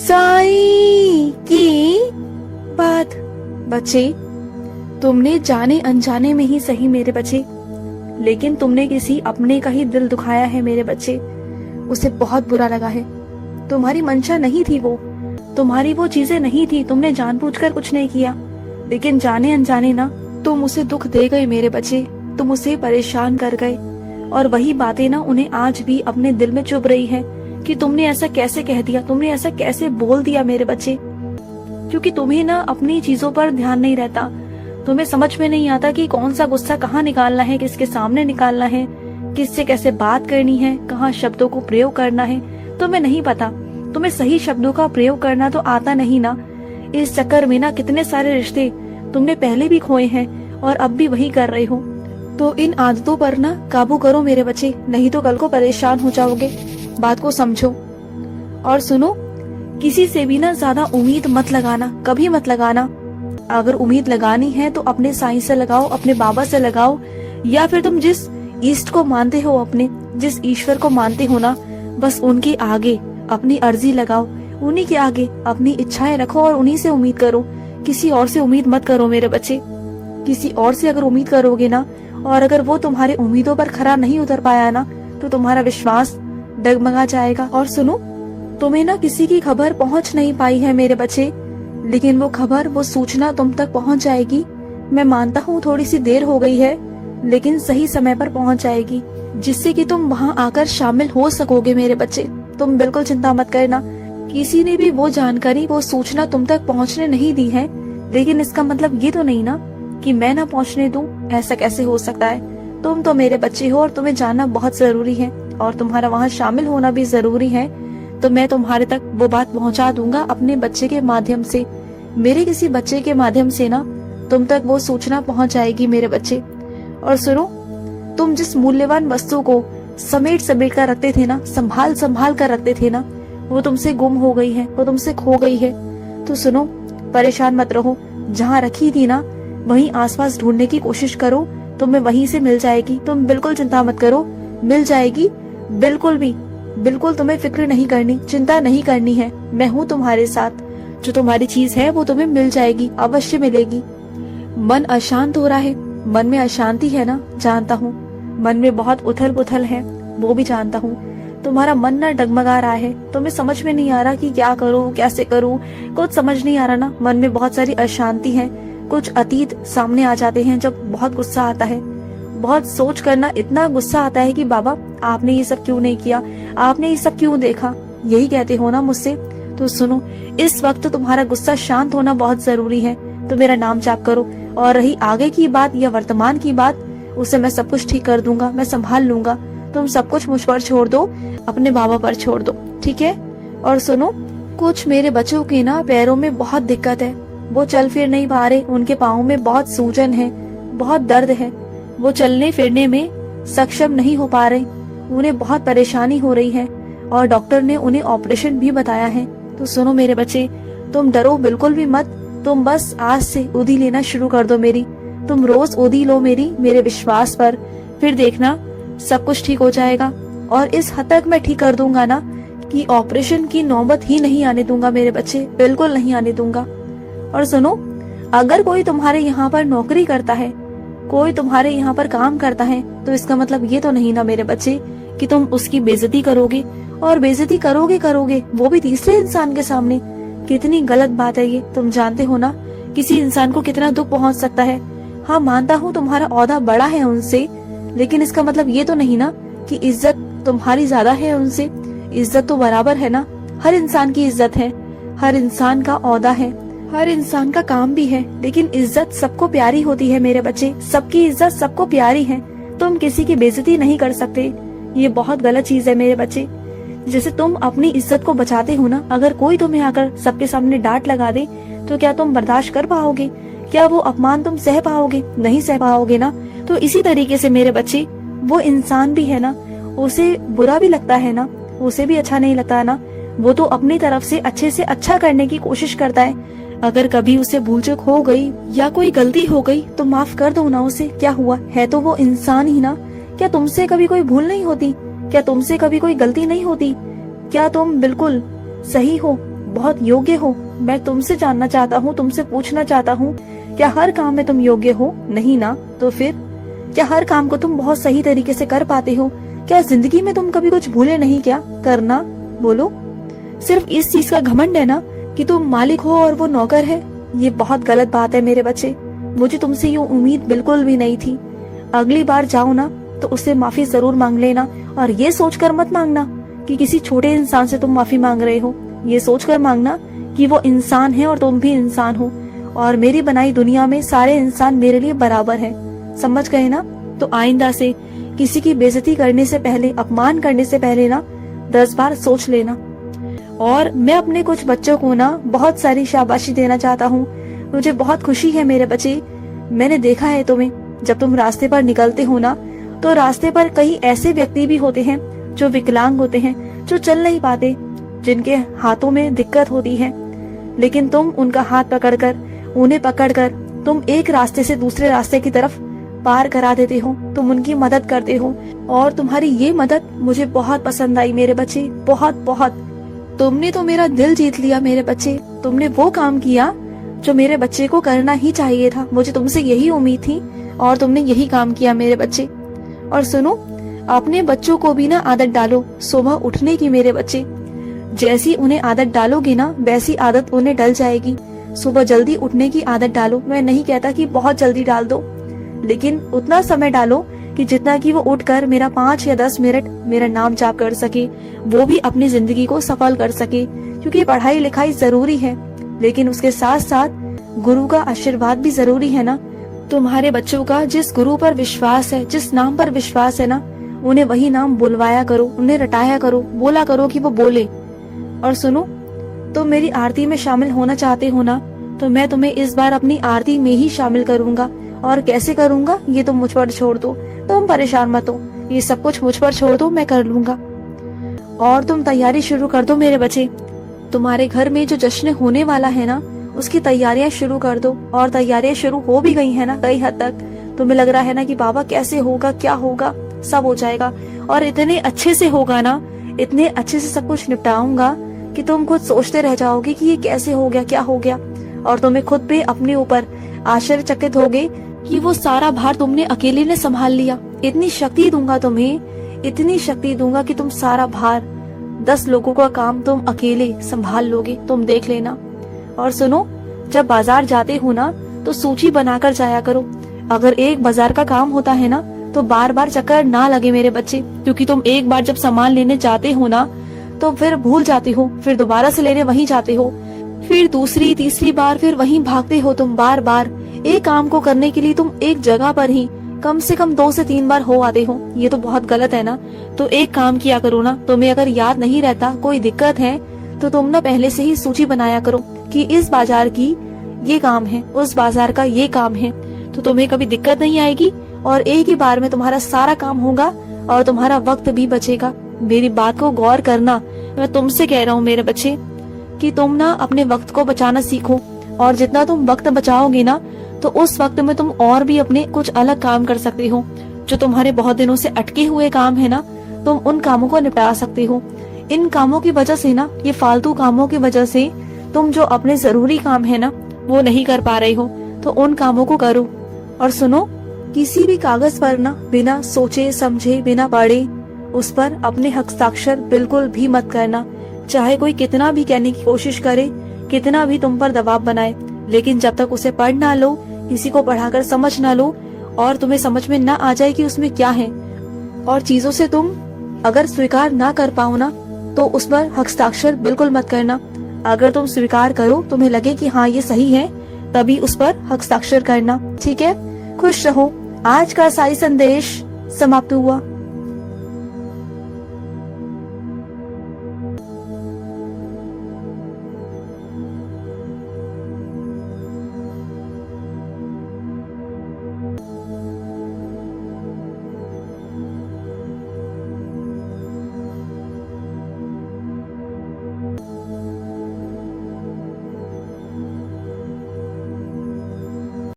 साईं की बात। बच्चे, तुमने जाने अनजाने में ही सही मेरे बच्चे, लेकिन तुमने किसी अपने का ही दिल दुखाया है मेरे बच्चे। उसे बहुत बुरा लगा है। तुम्हारी मंशा नहीं थी वो, तुम्हारी वो चीजें नहीं थी, तुमने जानबूझकर कुछ नहीं किया, लेकिन जाने अनजाने ना तुम उसे दुख दे गए मेरे बच्चे। तुम उसे परेशान कर गए, और वही बातें ना उन्हें आज भी अपने दिल में चुभ रही है कि तुमने ऐसा कैसे कह दिया, तुमने ऐसा कैसे बोल दिया मेरे बच्चे। क्योंकि तुम्हें ना अपनी चीजों पर ध्यान नहीं रहता, तुम्हें समझ में नहीं आता कि कौन सा गुस्सा कहाँ निकालना है, किसके सामने निकालना है, किससे कैसे बात करनी है, कहाँ शब्दों को प्रयोग करना है, तुम्हें नहीं पता। तुम्हें सही शब्दों का प्रयोग करना तो आता नहीं ना। इस चक्कर में ना कितने सारे रिश्ते तुमने पहले भी खोए हैं और अब भी वही कर रहे हो। तो इन आदतों पर ना काबू करो मेरे बच्चे, नहीं तो कल को परेशान हो जाओगे। बात को समझो और सुनो, किसी से भी ना ज्यादा उम्मीद मत लगाना, कभी मत लगाना। अगर उम्मीद लगानी है तो अपने साईं से लगाओ, अपने बाबा से लगाओ, या फिर तुम जिस इष्ट को मानते हो, अपने जिस ईश्वर को मानते हो ना, बस उनके आगे अपनी अर्जी लगाओ, उन्हीं के आगे अपनी इच्छाएं रखो और उन्हीं से उम्मीद करो। किसी और से उम्मीद मत करो मेरे बच्चे। किसी और से अगर उम्मीद करोगे ना, और अगर वो तुम्हारे उम्मीदों पर खरा नहीं उतर पाया ना, तो तुम्हारा विश्वास डगमगा जाएगा। और सुनो, तुम्हें ना किसी की खबर पहुंच नहीं पाई है मेरे बच्चे, लेकिन वो खबर, वो सूचना तुम तक पहुंच जाएगी। मैं मानता हूँ थोड़ी सी देर हो गई है, लेकिन सही समय पर पहुंच जाएगी, जिससे कि तुम वहाँ आकर शामिल हो सकोगे मेरे बच्चे। तुम बिल्कुल चिंता मत करना। किसी ने भी वो जानकारी, वो सूचना तुम तक पहुँचने नहीं दी है, लेकिन इसका मतलब ये तो नहीं ना कि मैं ना पहुँचने दूं। ऐसा कैसे हो सकता है? तुम तो मेरे बच्चे हो और तुम्हें जानना बहुत जरूरी है, और तुम्हारा वहाँ शामिल होना भी जरूरी है। तो मैं तुम्हारे तक वो बात पहुंचा दूंगा अपने बच्चे के माध्यम से, मेरे किसी बच्चे के माध्यम से ना तुम तक वो सूचना पहुंच जाएगी मेरे बच्चे। और सुनो, तुम जिस मूल्यवान वस्तु को समेट समेट कर रखते थे ना, संभाल संभाल कर रखते थे ना, वो तुमसे गुम हो गई है, वो तुमसे खो गई है। तो सुनो, परेशान मत रहो, जहाँ रखी थी ना वहीं आसपास ढूंढने की कोशिश करो, तुम्हें वहीं से मिल जाएगी। तुम बिल्कुल चिंता मत करो, मिल जाएगी। बिल्कुल तुम्हें फिक्र नहीं करनी, चिंता नहीं करनी है। मैं हूँ तुम्हारे साथ। जो तुम्हारी चीज है वो तुम्हें मिल जाएगी, अवश्य मिलेगी। मन अशांत हो रहा है, मन में अशांति है ना, जानता हूँ। मन में बहुत उथल पुथल है, वो भी जानता हूँ। तुम्हारा मन ना डगमगा रहा है, तुम्हें समझ में नहीं आ रहा कि क्या करूँ, कैसे करूँ, कुछ समझ नहीं आ रहा ना। मन में बहुत सारी अशांति है, कुछ अतीत सामने आ जाते हैं जब बहुत गुस्सा आता है। बहुत सोच करना इतना गुस्सा आता है कि बाबा आपने ये सब क्यों नहीं किया, आपने ये सब क्यों देखा, यही कहते हो ना मुझसे। तो सुनो, इस वक्त तुम्हारा गुस्सा शांत होना बहुत जरूरी है, तो मेरा नाम जाप करो। और रही आगे की बात या वर्तमान की बात, उसे मैं सब कुछ ठीक कर दूंगा, मैं संभाल लूंगा। तुम सब कुछ मुझ पर छोड़ दो, अपने बाबा पर छोड़ दो, ठीक है? और सुनो, कुछ मेरे बच्चों के ना पैरों में बहुत दिक्कत है, वो चल फिर नहीं पा रहे, उनके पाँव में बहुत सूजन है, बहुत दर्द है, वो चलने फिरने में सक्षम नहीं हो पा रहे, उन्हें बहुत परेशानी हो रही है, और डॉक्टर ने उन्हें ऑपरेशन भी बताया है। तो सुनो मेरे बच्चे, तुम डरो बिल्कुल भी मत, तुम बस आज से उदी लेना शुरू कर दो मेरी। तुम रोज उदी लो मेरे विश्वास पर, फिर देखना सब कुछ ठीक हो जाएगा। और इस हद तक मैं ठीक कर दूंगा ना कि ऑपरेशन की नौबत ही नहीं आने दूंगा मेरे बच्चे, बिल्कुल नहीं आने दूंगा। और सुनो, अगर कोई तुम्हारे यहाँ पर नौकरी करता है, कोई तुम्हारे यहाँ पर काम करता है, तो इसका मतलब ये तो नहीं ना मेरे बच्चे कि तुम उसकी बेइज्जती करोगे, और बेइज्जती करोगे वो भी तीसरे इंसान के सामने। कितनी गलत बात है ये, तुम जानते हो ना किसी इंसान को कितना दुख पहुंच सकता है। हाँ, मानता हूँ तुम्हारा ओहदा बड़ा है उनसे, लेकिन इसका मतलब ये तो नहीं ना कि इज्जत तुम्हारी ज्यादा है उनसे। इज्जत तो बराबर है ना, हर इंसान की इज्जत है, हर इंसान का ओहदा है, हर इंसान का काम भी है, लेकिन इज्जत सबको प्यारी होती है मेरे बच्चे, सबकी इज्जत सबको प्यारी है। तुम किसी की बेइज्जती नहीं कर सकते, ये बहुत गलत चीज है मेरे बच्चे। जैसे तुम अपनी इज्जत को बचाते हो ना, अगर कोई तुम्हें आकर सबके सामने डांट लगा दे, तो क्या तुम बर्दाश्त कर पाओगे? क्या वो अपमान तुम सह पाओगे? नहीं सह पाओगे ना। तो इसी तरीके से मेरे बच्चे, वो इंसान भी है ना, उसे बुरा भी लगता है ना, उसे भी अच्छा नहीं लगता है ना। वो तो अपनी तरफ से अच्छे से अच्छा करने की कोशिश करता है। अगर कभी उसे भूल चूक हो गई या कोई गलती हो गई तो माफ कर दो ना उसे, क्या हुआ, है तो वो इंसान ही ना। क्या तुमसे कभी कोई भूल नहीं होती? क्या तुमसे कभी कोई गलती नहीं होती? क्या तुम बिल्कुल सही हो, बहुत योग्य हो? मैं तुमसे जानना चाहता हूँ, तुमसे पूछना चाहता हूँ, क्या हर काम में तुम योग्य हो? नहीं ना? तो फिर क्या हर काम को तुम बहुत सही तरीके से कर पाते हो? क्या जिंदगी में तुम कभी कुछ भूले नहीं क्या करना? बोलो। सिर्फ इस चीज का घमंड है ना कि तुम मालिक हो और वो नौकर है? ये बहुत गलत बात है मेरे बच्चे। मुझे तुमसे यूं उम्मीद बिल्कुल भी नहीं थी। अगली बार जाओ ना तो उससे माफी जरूर मांग लेना, और ये सोचकर मत मांगना कि किसी छोटे इंसान से तुम माफी मांग रहे हो। ये सोचकर मांगना कि वो इंसान है और तुम भी इंसान हो, और मेरी बनाई दुनिया में सारे इंसान मेरे लिए बराबर है। समझ गए ना? तो आइंदा से किसी की बेइज्जती करने से पहले, अपमान करने से पहले ना 10 बार सोच लेना। और मैं अपने कुछ बच्चों को ना बहुत सारी शाबाशी देना चाहता हूँ। मुझे बहुत खुशी है मेरे बच्चे, मैंने देखा है तुम्हें, जब तुम रास्ते पर निकलते हो ना तो रास्ते पर कई ऐसे व्यक्ति भी होते हैं जो विकलांग होते हैं, जो चल नहीं पाते, जिनके हाथों में दिक्कत होती है, लेकिन तुम उनका हाथ पकड़कर, उन्हें पकड़कर तुम एक रास्ते से दूसरे रास्ते की तरफ पार करा देते हो, तुम उनकी मदद करते हो। और तुम्हारी ये मदद मुझे बहुत पसंद आई मेरे बच्चे, बहुत बहुत। तुमने तो मेरा दिल जीत लिया मेरे बच्चे। तुमने वो काम किया जो मेरे बच्चे को करना ही चाहिए था। मुझे तुमसे यही उम्मीद थी और तुमने यही काम किया मेरे बच्चे। और सुनो, अपने बच्चों को भी ना आदत डालो सुबह उठने की मेरे बच्चे। जैसी उन्हें आदत डालोगे ना वैसी आदत उन्हें डल जाएगी। सुबह जल्दी उठने की आदत डालो। मैं नहीं कहता कि बहुत जल्दी डाल दो, लेकिन उतना समय डालो कि जितना कि वो उठकर मेरा 5 या 10 मिनट मेरा नाम जाप कर सके, वो भी अपनी जिंदगी को सफल कर सके। क्योंकि पढ़ाई लिखाई जरूरी है, लेकिन उसके साथ साथ गुरु का आशीर्वाद भी जरूरी है ना। तुम्हारे बच्चों का जिस गुरु पर विश्वास है, जिस नाम पर विश्वास है ना, उन्हें वही नाम बुलवाया करो, उन्हें रटाया करो, बोला करो कि वो बोले। और सुनो, तुम मेरी आरती में शामिल होना चाहते हो ना, तो मैं तुम्हें इस बार अपनी आरती में ही शामिल करूंगा। और कैसे करूंगा ये तुम मुझ पर छोड़ दो, तुम परेशान मत हो, ये सब कुछ मुझ पर छोड़ दो, मैं कर लूंगा। और तुम तैयारी शुरू कर दो मेरे बच्चे। तुम्हारे घर में जो जश्न होने वाला है ना, उसकी तैयारियां शुरू कर दो। और तैयारियां शुरू हो भी गई है ना कई हद तक। तुम्हें लग रहा है ना कि बाबा कैसे होगा, क्या होगा, सब हो जाएगा। और इतने अच्छे से होगा ना, इतने अच्छे से सब कुछ निपटाऊंगा कि तुम खुद सोचते रह जाओगे कि ये कैसे हो गया, क्या हो गया। और तुम्हें खुद पे अपने ऊपर आश्चर्यचकित होगे कि वो सारा भार तुमने अकेले ने संभाल लिया। इतनी शक्ति दूंगा तुम्हें, इतनी शक्ति दूंगा कि तुम सारा भार, 10 लोगों का काम तुम अकेले संभाल लोगे, तुम देख लेना। और सुनो, जब बाजार जाते हो ना तो सूची बनाकर जाया करो। अगर एक बाजार का काम होता है ना तो बार बार चक्कर ना लगे मेरे बच्चे, क्योंकि तुम एक बार जब सामान लेने जाते हो ना तो फिर भूल जाते हो, फिर दोबारा से लेने वहीं जाते हो, फिर दूसरी तीसरी बार फिर वहीं भागते हो तुम बार बार। एक काम को करने के लिए तुम एक जगह पर ही कम से कम 2 से 3 बार हो आते हो। ये तो बहुत गलत है ना। तो एक काम किया करो ना, तुम्हें अगर याद नहीं रहता, कोई दिक्कत है, तो तुम ना पहले से ही सूची बनाया करो कि इस बाजार की ये काम है, उस बाजार का ये काम है, तो तुम्हें कभी दिक्कत नहीं आएगी और एक ही बार में तुम्हारा सारा काम होगा और तुम्हारा वक्त भी बचेगा। मेरी बात को गौर करना, मैं तुमसे कह रहा हूँ मेरे बच्चे कि तुम ना अपने वक्त को बचाना सीखो। और जितना तुम वक्त बचाओगे ना तो उस वक्त में तुम और भी अपने कुछ अलग काम कर सकते हो। जो तुम्हारे बहुत दिनों से अटके हुए काम है ना, तुम उन कामों को निपटा सकते हो। इन कामों की वजह से ना, ये फालतू कामों की वजह से तुम जो अपने जरूरी काम है ना वो नहीं कर पा रहे हो, तो उन कामों को करो। और सुनो, किसी भी कागज पर ना बिना सोचे समझे, बिना पढ़े उस पर अपने हस्ताक्षर बिल्कुल भी मत करना। चाहे कोई कितना भी कहने की कोशिश करे, कितना भी तुम पर दबाव बनाए, लेकिन जब तक उसे पढ़ ना लो, किसी को पढ़ाकर समझ ना लो और तुम्हें समझ में ना आ जाए कि उसमें क्या है, और चीजों से तुम अगर स्वीकार ना कर पाओ ना तो उस पर हस्ताक्षर बिल्कुल मत करना। अगर तुम स्वीकार करो, तुम्हें लगे कि हाँ ये सही है, तभी उस पर हस्ताक्षर करना। ठीक है? खुश रहो। आज का साई संदेश समाप्त हुआ।